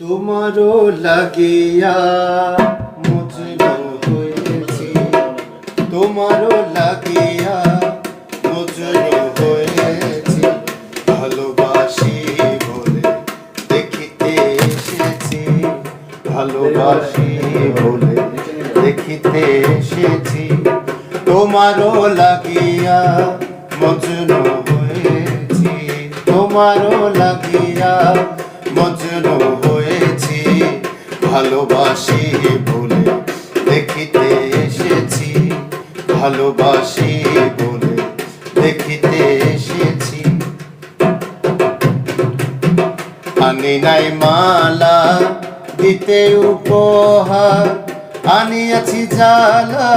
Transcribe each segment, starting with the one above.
তোমারও লাগিয়া মজনু হয়েছি, তোমারও লাগিয়া মজনু হয়েছি, ভালোবাসি বলে দেখিতে এসেছি, ভালোবাসি বলে দেখিতে এসেছি, তোমারও লাগিয়া মজনু হয়েছি, তোমারও লাগিয়া মজনু হয়েছি, ভালোবাসি বলে দেখিতে এসেছি, ভালোবাসি বলে দেখিতে এসেছি। আনি নাই মালা দিতে উপহার, আনিয়াছি জ্বালা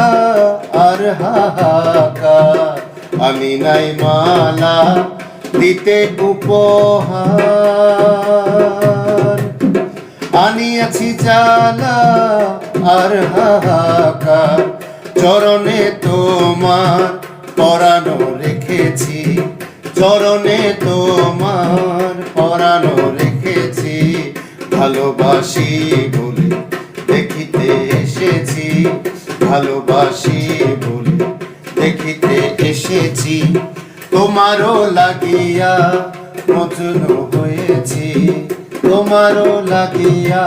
আর হাহাকার, আনি নাই মালা দিতে উপহার, আনিয়াছি জ্বালা আর হাহাকার, চরণে তোমার পরানো রেখেছি, চরণে তোমার পরানো রেখেছি, ভালোবাসি বলে দেখিতে এসেছি, ভালোবাসি বলে দেখিতে এসেছি, তোমারও লাগিয়া মজনু হয়েছি, তোমারও লাগিয়া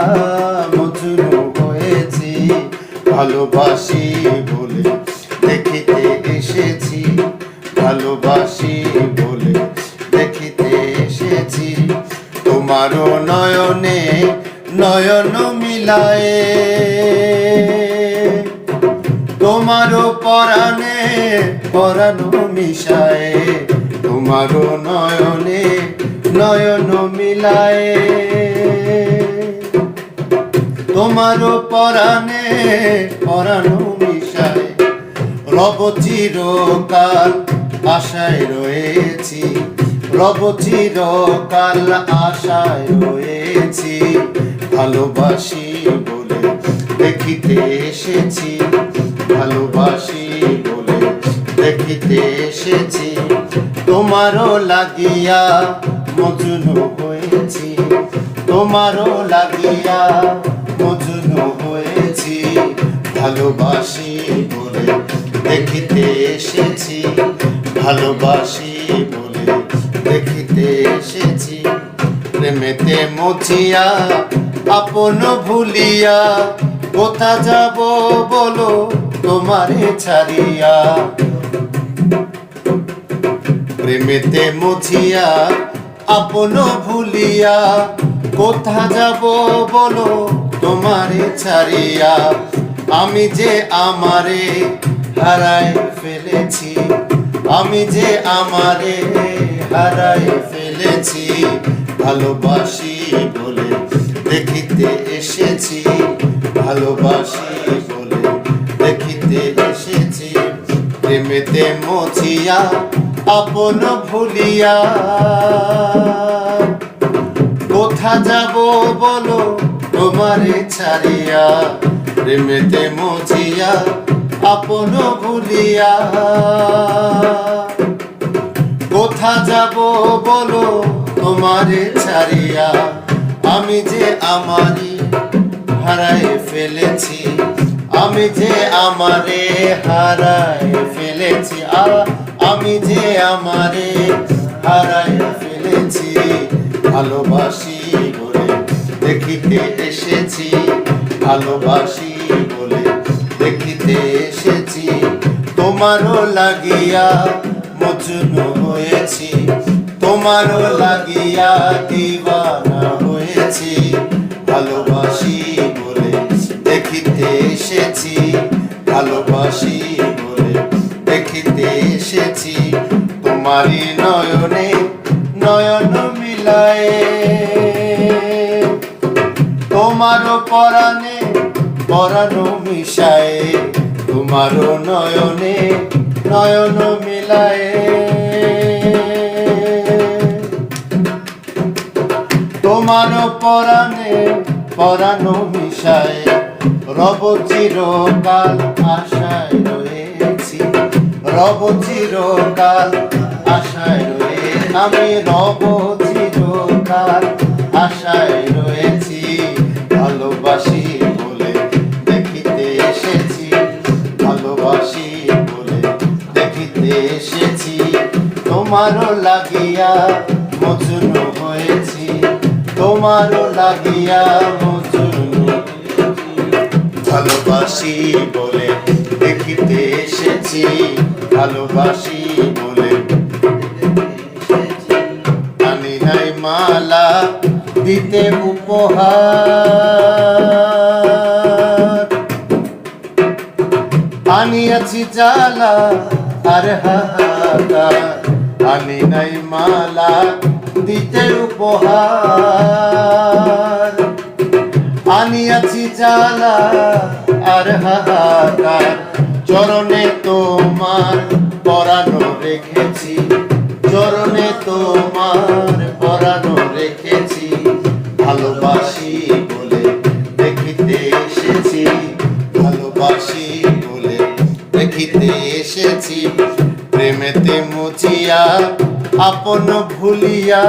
মজনু হয়েছি, ভালোবাসি বলে দেখিতে এসেছি, ভালোবাসি বলে দেখিতে এসেছি, তোমারও নয়নে নয়ন মিলায়ে, তোমারও পরাণে পরানো মিশায়ে, তোমারও নয়নে নয়ন মিলায়ে, তোমারও পরাণে পরানো মিশায়ে, রব চিরকাল আশায় রয়েছি, রব চিরকাল আশায় রয়েছি, ভালোবাসি বলে দেখিতে এসেছি, ভালোবাসি বলে দেখিতে এসেছি, তোমারও লাগিয়া মজনু হয়েছি, তোমারও লাগিয়া মজনু হয়েছি, ভালোবাসি বলে দেখিতে এসেছি, ভালোবাসি বলে দেখিতে এসেছি, প্রেমেতে মজিয়া আপন ভুলিয়া, কোথা যাব বলো তোমারে ছাড়িয়া, প্রেমেতে মজিয়া আপন ভুলিয়া, কোথা যাব বলো তোমারে ছাড়িয়া, আমি যে আমারে হারাই ফেলেছি, আমি যে আমারে হারাই ফেলেছি, ভালোবাসি বলে দেখিতে এসেছি, ভালোবাসি বলে দেখিতে এসেছি, প্রেমেতে মজিয়া আপন ভুলিয়া, কোথা যাব বলো তোমারে ছাড়িয়া, প্রেমেতে মজিয়া আপন ভুলিয়া, কোথা যাব বলো তোমারে ছাড়িয়া, আমি যে আমারি হারাই ফেলেছি, আমি যে আমারে হারাই ফেলেছি, আমি যে আমারে হারাই ফেলেছি, ভালোবাসি বলে দেখিতে এসেছি, ভালোবাসি বলে দেখিতে এসেছি, তোমারও লাগিয়া মজনু হয়েছি, তোমারও লাগিয়া দিওয়ানা হয়েছি, ভালোবাসি বলে দেখিতে এসেছি, ভালোবাসি বলে দেখিতে এসেছি, তোমারই নয়নে নয়ন মিলায়ে, তোমারও পরাণে পরানো মিশায়ে, তোমারও নয়নে নয়ন মিলায়ে, তোমারও পরাণে পরানো মিশায়ে, রব চিরকাল আশায় রয়েছি, রব চিরকাল আশায় রয়েছি, আমি রব চিরকাল আশায় রয়েছি। তোমারও লাগিয়া মজনু হয়েছি, তোমারও লাগিয়া মজনু। ভালোবাসি বলে দেখিতে এসেছি, ভালোবাসি বলে আনি নাই মালা দিতে উপহার, আনিয়াছি জ্বালা আর হাহাকার, আনি নাই মালা দিতে উপহার, আনিয়াছি জ্বালা আর হাহাকার। চরণে তোমার পরানো রেখেছি, চরণে তোমার পরানো রেখেছি, ভালোবাসি বলে দেখিতে এসেছি, ভালোবাসি বলে দেখিতে এসেছি। প্রেমেতে মুছিয়া আপন ভুলিয়া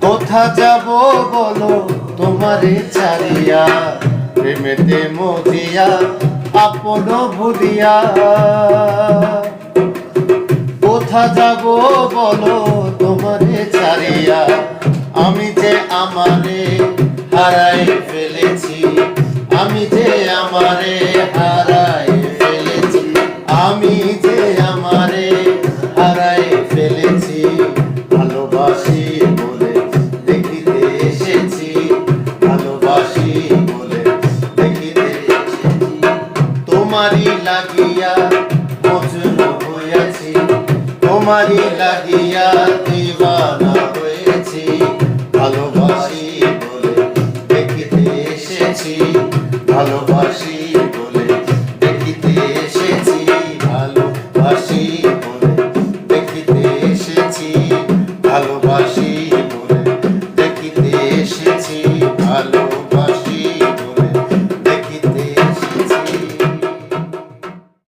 কোথা যাব বলো তোমারে ছাড়িয়া, প্রেমেতে মজিয়া আপন ভুলিয়া কোথা যাব বলো তোমারে ছাড়িয়া। আমি যে আমারে হারাই ফেলেছি, আমি যে আমারে হারাই ফেলেছি, আমি যে আমারে হারাই ফেলেছি, ভালোবাসি বলে দেখিতে এসেছি, ভালোবাসি বলে দেখিতে এসেছি। তোমারই লাগিয়া মজনু হয়েছি, তোমারই লাগিয়া দিওয়ানা হয়েছি, ভালোবাসি বলে দেখিতে এসেছি, ভালোবাসি বলে দেখিতে এসেছি, ভালোবাসি।